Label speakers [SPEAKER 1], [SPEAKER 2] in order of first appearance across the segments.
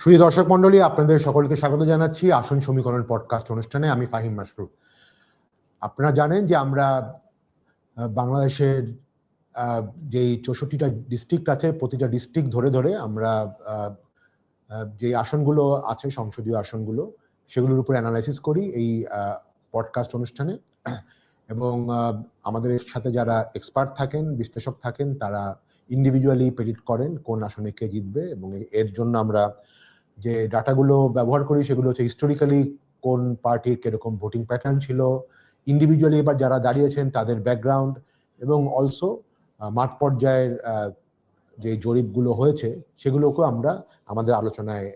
[SPEAKER 1] সুধী দর্শক মন্ডলী, আপনাদের সকলকে স্বাগত জানাচ্ছি আসন সমীকরণ পডকাস্ট অনুষ্ঠানে। আমি ফাহিম মাশরুফ। আপনারা জানেন যে আমরা বাংলাদেশের যে 64টা ডিস্ট্রিক্ট আছে, প্রতিটা ডিস্ট্রিক্ট ধরে ধরে আমরা যে আসনগুলো আছে, সংসদীয় আসনগুলো, সেগুলোর উপর অ্যানালাইসিস করি এই পডকাস্ট অনুষ্ঠানে। এবং আমাদের সাথে যারা এক্সপার্ট থাকেন, বিশ্লেষক থাকেন, তারা ইন্ডিভিজুয়ালি প্রেডিক্ট করেন কোন আসনে কে জিতবে। এবং এর জন্য আমরা যে ডাটাগুলো ব্যবহার করি সেগুলো হচ্ছে হিস্টোরিক্যালি কোন পার্টির কিরকম ভোটিং প্যাটার্ন ছিল, ইন্ডিভিজুয়ালি এবার যারা দাঁড়িয়েছেন তাদের ব্যাকগ্রাউন্ড, এবং অলসো মাঠ পর্যায়ের যে জরিপগুলো হয়েছে সেগুলোকেও আমরা আমাদের আলোচনায়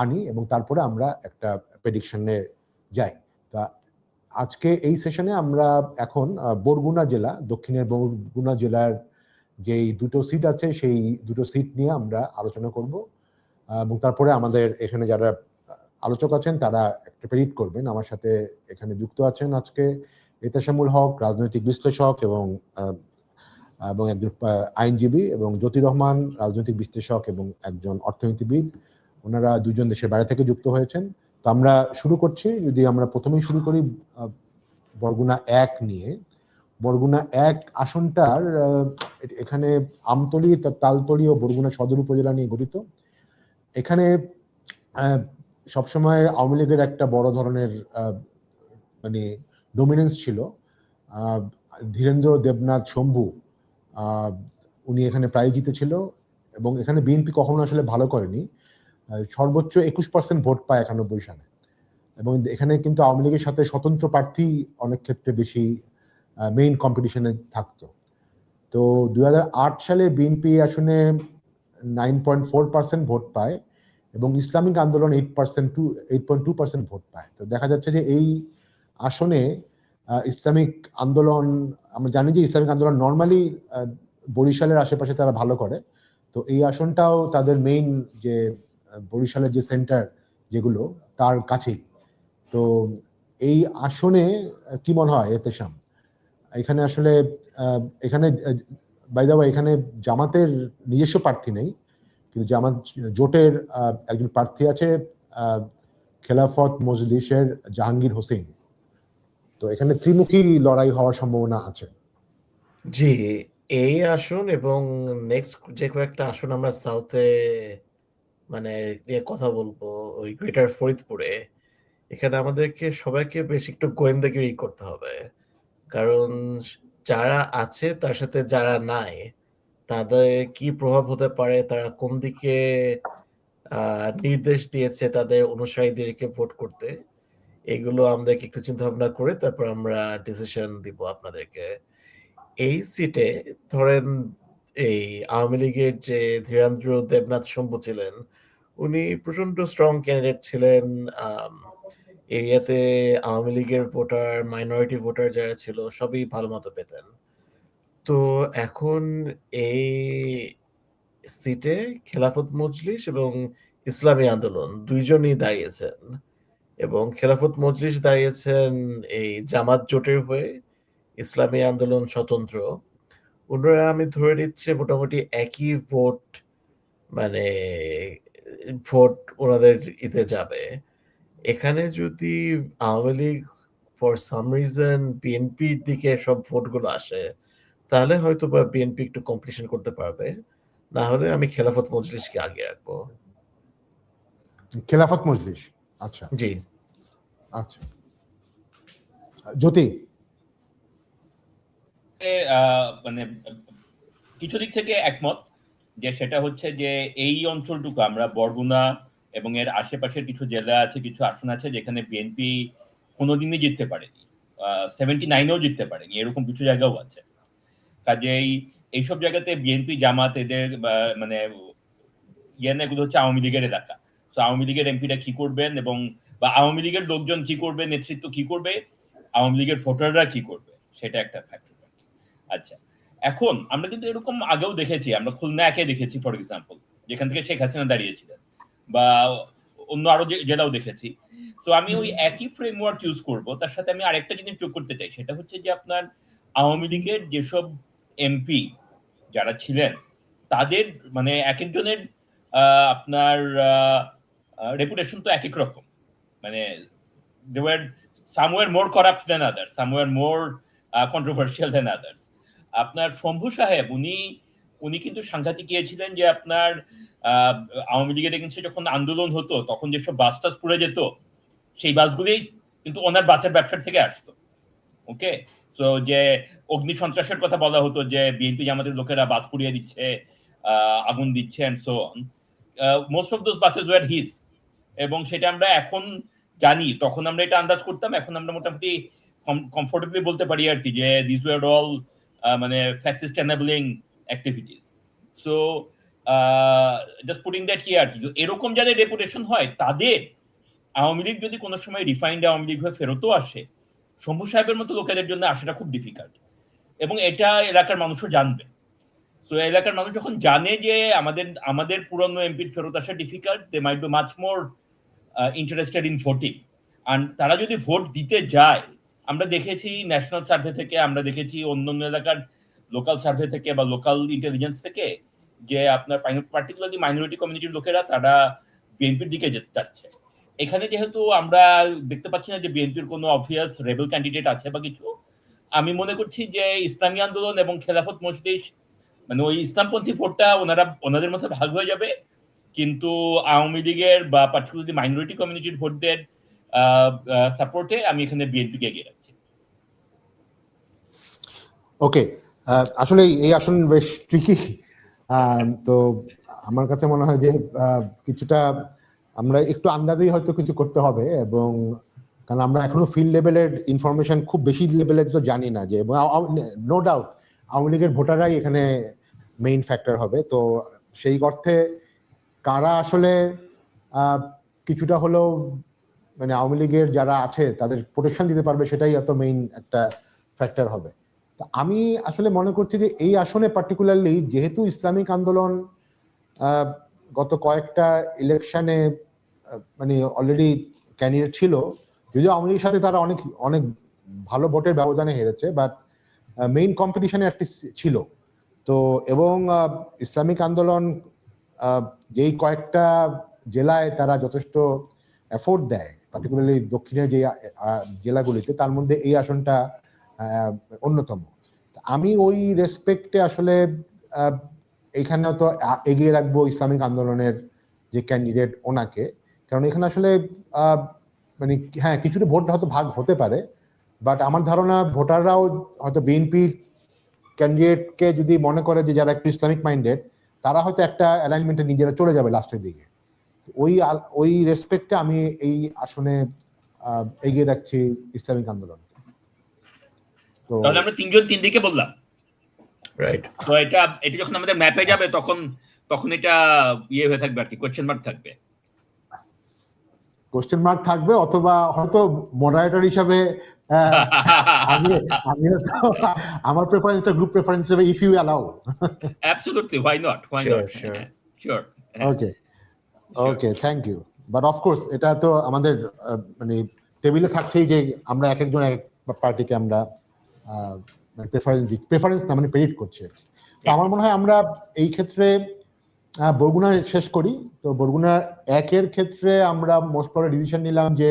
[SPEAKER 1] আনি এবং তারপরে আমরা একটা প্রেডিকশনে যাই। তা আজকে এই সেশনে আমরা এখন বরগুনা জেলা, দক্ষিণের বরগুনা জেলার যেই দুটো সিট আছে সেই দুটো সিট নিয়ে আমরা আলোচনা করব। এবং তারপরে আমাদের এখানে যারা আলোচক আছেন তারা একটা প্রেডিক্ট করবেন। আমার সাথে এখানে যুক্ত আছেন আজকে এতেশামুল হক, রাজনৈতিক বিশ্লেষক এবং একজন আইনজীবী, এবং জ্যোতি রহমান, রাজনৈতিক বিশ্লেষক এবং একজন অর্থনীতিবিদ। ওনারা দুজন দেশের বাইরে থেকে যুক্ত হয়েছেন। তো আমরা শুরু করছি। যদি আমরা প্রথমেই শুরু করি বরগুনা 1 নিয়ে। বরগুনা 1 আসনটার এখানে আমতলী, তালতলী ও বরগুনা সদর উপজেলা নিয়ে গঠিত। এখানে সবসময় আওয়ামী লীগের একটা বড় ধরনের মানে ডমিনেন্স ছিল। ধীরেন্দ্র দেবনাথ শম্ভু উনি এখানে প্রায় জিতেছিল, এবং এখানে বিএনপি কখনো আসলে ভালো করেনি। সর্বোচ্চ 21% ভোট পায় 91 সালে। এবং এখানে কিন্তু আওয়ামী লীগের সাথে স্বতন্ত্র প্রার্থী অনেক ক্ষেত্রে বেশি মেইন কম্পিটিশনে থাকতো। তো 2008 সালে বিএনপি আসনে 9.4% ভোট পায় এবং ইসলামিক আন্দোলন 8.2% ভোট পায়। তো দেখা যাচ্ছে যে এই আসনে ইসলামিক আন্দোলন, আমরা জানি যে ইসলামিক আন্দোলন নর্মালি বরিশালের আশেপাশে তারা ভালো করে। তো এই আসনটাও তাদের মেইন যে বরিশালের যে সেন্টার যেগুলো তার কাছেই। তো এই আসনে কি মনে হয় এতেশাম? এখানে আসলে এখানে বাই দ্য ওয়ে এখানে জামাতের নিজস্ব প্রার্থী নেই, কিন্তু জামাত জোটের একজন প্রার্থী আছে, খেলাফত মজলিসের জাহাঙ্গীর হোসেন। তো এখানে ত্রিমুখী লড়াই হওয়ার সম্ভাবনা আছে।
[SPEAKER 2] জি, এই আসন এবং নেক্সট যে কয়েকটা আসন আমরা সাউথে মানে নিয়ে কথা বলবো, ওই গ্রেটার ফরিদপুরে, এখানে আমাদেরকে সবাইকে বেশ একটু গোয়েন্দাগিরি করতে হবে। কারণ যারা আছে তার সাথে যারা নাই তাদের কি প্রভাব হতে পারে, তারা কোন দিকে নির্দেশ দিয়েছে তাদের অনুসারীদেরকে ভোট করতে, এগুলো আমাদেরকে একটু চিন্তা ভাবনা করে তারপর আমরা ডিসিশন দিব আপনাদেরকে। এই সিটে ধরেন এই আওয়ামী লীগের যে ধীরেন্দ্র দেবনাথ শম্ভু ছিলেন, উনি প্রচন্ড স্ট্রং ক্যান্ডিডেট ছিলেন। এরিয়াতে আওয়ামী লীগের ভোটার, মাইনরিটি ভোটার যারা ছিল সবই ভালো মতো পেতেন। তো এখন এই সিটে খেলাফত মজলিস এবং ইসলামী আন্দোলন দুইজনই দাঁড়িয়েছেন, এবং খেলাফত মজলিস দাঁড়িয়েছেন এই জামাত জোটের হয়ে, ইসলামী আন্দোলন স্বতন্ত্র। ওনারা আমি ধরে নিচ্ছি মোটামুটি একই ভোট, মানে ভোট ওনাদের ইতে যাবে। এখানে যদি Awami League for some reason বিএনপির দিকে সব ভোটগুলো আসে, তাহলে হয়তো বা বিএনপি একটু কম্পিটিশন করতে পারবে, না হলে আমি খেলাফত মজলিসকে আগে রাখবো।
[SPEAKER 1] খেলাফত মজলিস, আচ্ছা
[SPEAKER 2] জি
[SPEAKER 1] আচ্ছা। জ্যোতি,
[SPEAKER 3] মানে কিছু দিক থেকে একমত, যে সেটা হচ্ছে যে এই অঞ্চলটুকু আমরা বরগুনা এবং এর আশেপাশের কিছু জেলা আছে, কিছু আসন আছে যেখানে বিএনপি কোনোদিনই জিততে পারেনি, 79-এও জিততে পারেনি, এরকম কিছু জায়গাও আছে। কাজেই এইসব জায়গাতে বিএনপি জামাত এদের মানে এগুলো হচ্ছে আওয়ামী লীগের এলাকা। তো আওয়ামী লীগের এমপিরা কি করবেন এবং বা আওয়ামী লীগের লোকজন কি করবে, নেতৃত্ব কি করবে, আওয়ামী লীগের ভোটাররা কি করবে, সেটা একটা ফ্যাক্টর। আচ্ছা, এখন আমরা কিন্তু এরকম আগেও দেখেছি, আমরা খুলনা একে দেখেছি ফর এক্সাম্পল, যেখান থেকে শেখ হাসিনা দাঁড়িয়েছিলেন, বা অন্য আরো জেলাও দেখেছি। তো আমি ওই একই ফ্রেমওয়ার্ক ইউজ করব, তার সাথে আমি আরেকটা জিনিস যোগ করতে চাই, সেটা হচ্ছে যে আপনার আওয়ামী লীগের যেসব এমপি যারা ছিলেন তাদের মানে এক একজনের আপনার রেপুটেশন তো এক এক রকম, মানে they were somewhere more corrupt than others, somewhere more controversial than others. আপনার শম্ভু সাহেব উনি কিন্তু সাংঘাতিক গিয়েছিলেন যে আপনার আওয়ামী লীগের এগেন্সে যখন আন্দোলন হতো তখন যেসব বাস টাস পুড়ে যেত সেই বাসগুলোই কিন্তু ওনার বাসের ব্যবসার থেকে আসতো। ওকে, সো যে অগ্নি সন্ত্রাসের কথা বলা হতো যে বিএনপি জামাতের লোকেরা বাস পুড়িয়ে দিচ্ছে, আগুন দিচ্ছে and so on, most of those buses were his, এবং সেটা আমরা এখন জানি, তখন আমরা এটা আন্দাজ করতাম, এখন আমরা মোটামুটি কমফোর্টেবলি বলতে পারি আর কি যে দিস ওয়ার অল মানে fascist enabling activities. So just putting that here, এরকম যাদের রেপুটেশন হয় তাদের আওয়ামী লীগ যদি কোনো সময় রিফাইন্ড আওয়ামী লীগ হয়ে ফেরতও আসে, শম্ভু সাহেবের মতো লোকেদের জন্য আসাটা খুব ডিফিকাল্ট, এবং এটা এলাকার মানুষও জানবে। সো এলাকার মানুষ যখন জানে যে আমাদের পুরনো এমপির ফেরত আসা difficult, they might be much more interested in voting. আর তারা যদি ভোট দিতে যায়, আমরা দেখেছি ন্যাশনাল সার্ভে থেকে, আমরা দেখেছি অন্য এলাকার লোকাল সার্ভে থেকে বা লোকাল ইন্টেলিজেন্স থেকে, যে আপনার পার্টিকুলারলি মাইনরিটি কমিউনিটির লোকেরা তারা বিএনপির দিকে যেতে চাচ্ছে। এখানে যেহেতু আমরা দেখতে পাচ্ছি না যে বিএনপির কোনো অবভিয়াস রেবেল ক্যান্ডিডেট আছে বা কিছু, আমি মনে করছি যে ইসলামী আন্দোলন এবং খেলাফত মজলিস, মানে ওই ইসলামপন্থী ভোটটা ওনাদের মধ্যে ভাগ হয়ে যাবে, কিন্তু আওয়ামী লীগের বা পার্টিকুলারলি মাইনরিটি কমিউনিটির ভোটদের সাপোর্টে আমি এখানে বিএনপিকে এগিয়ে রাখছি।
[SPEAKER 1] ওকে, আসলে এই আসন বেশ ট্রিকি, তো আমার কাছে মনে হয় যে কিছুটা আমরা একটু আন্দাজেই হয়তো কিছু করতে হবে, এবং কারণ আমরা এখনো ফিল্ড লেভেলের ইনফরমেশন খুব বেশি লেভেলে তো জানি না, যে নো ডাউট আওয়ামী লীগের ভোটাররাই এখানে মেইন ফ্যাক্টর হবে। তো সেই অর্থে কারা আসলে কিছুটা হলেও মানে আওয়ামী লীগের যারা আছে তাদের প্রোটেকশন দিতে পারবে, সেটাই এত মেইন একটা ফ্যাক্টর হবে। তো আমি আসলে মনে করছি যে এই আসনে পার্টিকুলারলি যেহেতু ইসলামিক আন্দোলন গত কয়েকটা ইলেকশনে মানে অলরেডি ক্যান্ডিডেট ছিল, যদিও আওয়ামী লীগের সাথে তারা অনেক অনেক ভালো ভোটের ব্যবধানে হেরেছে, বাট মেইন কম্পিটিশনে অ্যাটলিস্ট ছিল। তো এবং ইসলামিক আন্দোলন যেই কয়েকটা জেলায় তারা যথেষ্ট এফোর্ট দেয়, পার্টিকুলারলি দক্ষিণের যে জেলাগুলিতে, তার মধ্যে এই আসনটা অন্যতম। আমি ওই রেসপেক্টে আসলে এখানে তো এগিয়ে রাখবো ইসলামিক আন্দোলনের যে ক্যান্ডিডেট ওনাকে, কারণ এখানে আসলে মানে হ্যাঁ কিছুটা ভোট হয়তো ভাগ হতে পারে, বাট আমার ধারণা ভোটাররাও হয়তো বিএনপির ক্যান্ডিডেটকে যদি মনে করে যে যারা একটু ইসলামিক মাইন্ডেড, তারা হয়তো একটা অ্যালাইনমেন্টে নিজেরা চলে যাবে লাস্টের দিকে। ওই রেসপেক্টে আমি এই আসনে এগিয়ে রাখছি ইসলামিক আন্দোলন।
[SPEAKER 3] তো আমরা তিনজন তিন দিকে বললাম,
[SPEAKER 2] রাইট?
[SPEAKER 3] তো এটা যখন আমাদের ম্যাপে যাবে তখন এটা ইয়ে হয়ে থাকবে আর কি, কোয়েশ্চেন মার্ক থাকবে,
[SPEAKER 1] কোশ্চেন মার্ক থাকবে, অথবা হয়তো মডারেটর হিসাবে আমার প্রেফারেন্সটা গ্রুপ প্রেফারেন্স হিসেবে, if you allow.
[SPEAKER 3] Absolutely, why not, sure.
[SPEAKER 1] Okay, thank you. But of course এটা তো আমাদের মানে টেবিলে থাকছেই যে আমরা এক একজন এক পার্টিকে আমরা প্রেফারেন্স না মানে প্রেডিক্ট করছি। তো আমার মনে হয় আমরা এই ক্ষেত্রে বরগুনা শেষ করি। তো বরগুনা একের ক্ষেত্রে আমরা মোস্ট প্রবাবলি ডিসিশন নিলাম যে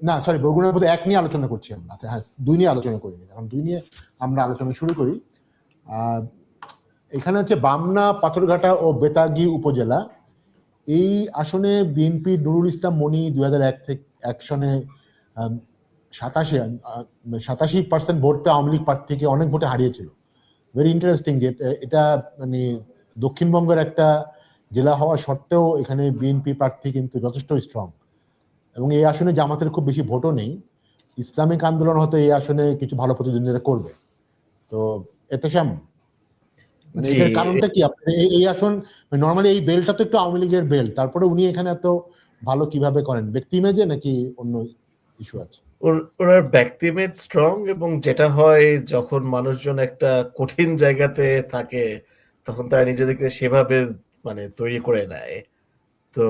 [SPEAKER 1] না সরি বরগুনার মধ্যে এক নিয়ে আলোচনা করছি আমরা, হ্যাঁ 2 নিয়ে আলোচনা করিনি, এখন 2 নিয়ে আমরা আলোচনা শুরু করি। এখানে হচ্ছে বামনা, পাথরঘাটা ও বেতাগী উপজেলা। এই আসনে বিএনপি নুরুল ইসলাম মনি 2001 থেকে অ্যাকশনে 87% ভোট পেয়ে আওয়ামী লীগ প্রার্থী থেকে অনেক ভোটে হারিয়েছিল। ভেরি ইন্টারেস্টিং যে এটা মানে দক্ষিণবঙ্গের একটা জেলা হওয়া সত্ত্বেও এখানে বিএনপি প্রার্থী কিন্তু যথেষ্ট স্ট্রং, এবং এই আসনে জামাতের খুব বেশি ভোটও নেই। ইসলামিক আন্দোলন হয়তো এই আসনে কিছু ভালো প্রতিদ্বন্দ্বিতা করবে। তো এতেশাম মানে এর কারণটা কি? আপনি এই আসন নরমালি এই বেলটা তো একটু আওয়ামী লীগের বেল, তারপরে উনি এখানে এত ভালো কিভাবে করেন? ব্যক্তি ইমেজে নাকি অন্য ইস্যু আছে?
[SPEAKER 2] ওনার ব্যক্তি ইমেজ স্ট্রং, এবং যেটা হয় যখন মানুষজন একটা কঠিন জায়গাতে থাকে তখন তারা নিজেদেরকে সেভাবে মানে তৈরি করে নেয়। তো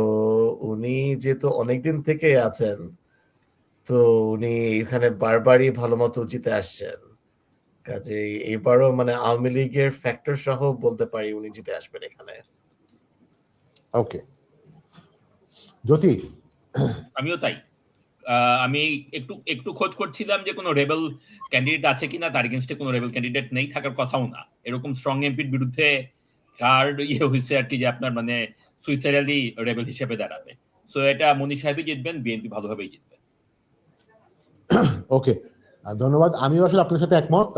[SPEAKER 2] উনি যেহেতু অনেকদিন থেকে আছেন, তো উনি এখানে বারবারই ভালো মতো জিতে আসছেন, কাজে এবারও মানে আওয়ামী লীগের ফ্যাক্টর সহ বলতে পারি উনি জিতে আসবেন এখানে।
[SPEAKER 1] ওকে, জ্যোতি,
[SPEAKER 3] আমিও তাই। আমি একটু একটু খোঁজ করছিলাম যে কোনো রেবেল ক্যান্ডিডেট আছে কিনা, তার এগেনস্টে কোনো রেবেল ক্যান্ডিডেট নেই, থাকার কথাও না। এরকম স্ট্রং এমপির বিরুদ্ধে কার্ড হয়েছে আর কি, যে আপনার মানে সুইসাইডালি রেবেল হিসেবে দাঁড়াবে। সো এটা মনি সাহেবই জিতবেন, বিএনপি ভালোভাবেই জিতবে।
[SPEAKER 1] ওকে, ধন্যবাদ। আমিও আসলে আপনার সাথে একমত,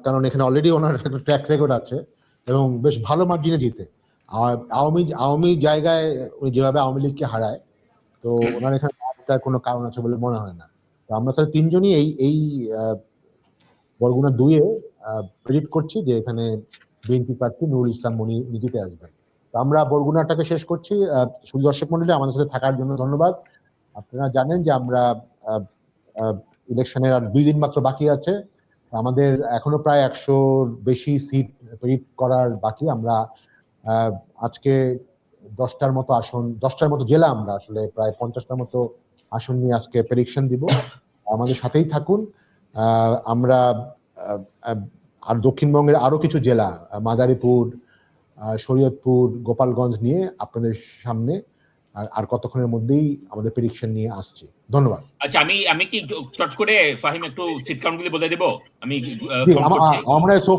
[SPEAKER 1] কারণ এখানে অলরেডি ওনার একটা ট্র্যাক রেকর্ড আছে এবং বেশ ভালো মার্জিনে জিতে। আওয়ামী জায়গায় উনি যেভাবে আওয়ামী লীগকে হারায়, তো ওনার এখানে তার কোনো কারণ আছে বলে মনে হয় না। তো আমরা তাহলে তিনজনই এই বরগুনা 2-এ প্রেডিক্ট করছি যে এখানে বিএনপি প্রার্থী নুরুল ইসলাম মনি জিতে আসবেন। তো আমরা বরগুনাটাকে শেষ করছি। শুধু দর্শক মন্ডলী, আমাদের সাথে থাকার জন্য ধন্যবাদ। আপনারা জানেন যে আমরা ইলেকশনের আর 2 দিন মাত্র বাকি আছে। আমাদের এখনো প্রায় 100-র বেশি সিট প্রেডিক্ট করার বাকি। আমরা আজকে 10টার মতো আসন, 10টার মতো জেলা, আমরা আসলে প্রায় 50টার মতো আসন নিয়ে আজকে প্রেডিকশন দিব। আমাদের সাথেই থাকুন। আমরা আর দক্ষিণবঙ্গের আরো কিছু জেলা, মাদারীপুর, শরীয়তপুর, গোপালগঞ্জ নিয়ে আপনাদের সামনে আর কতক্ষণের মধ্যেই আমাদের প্রেডিকশন নিয়ে আসছি। ধন্যবাদ।
[SPEAKER 3] আচ্ছা, আমি কি চট করে ফাহিম একটু সিট কাউন্টগুলি বলে দেবো? আমি
[SPEAKER 1] আমরা সোফা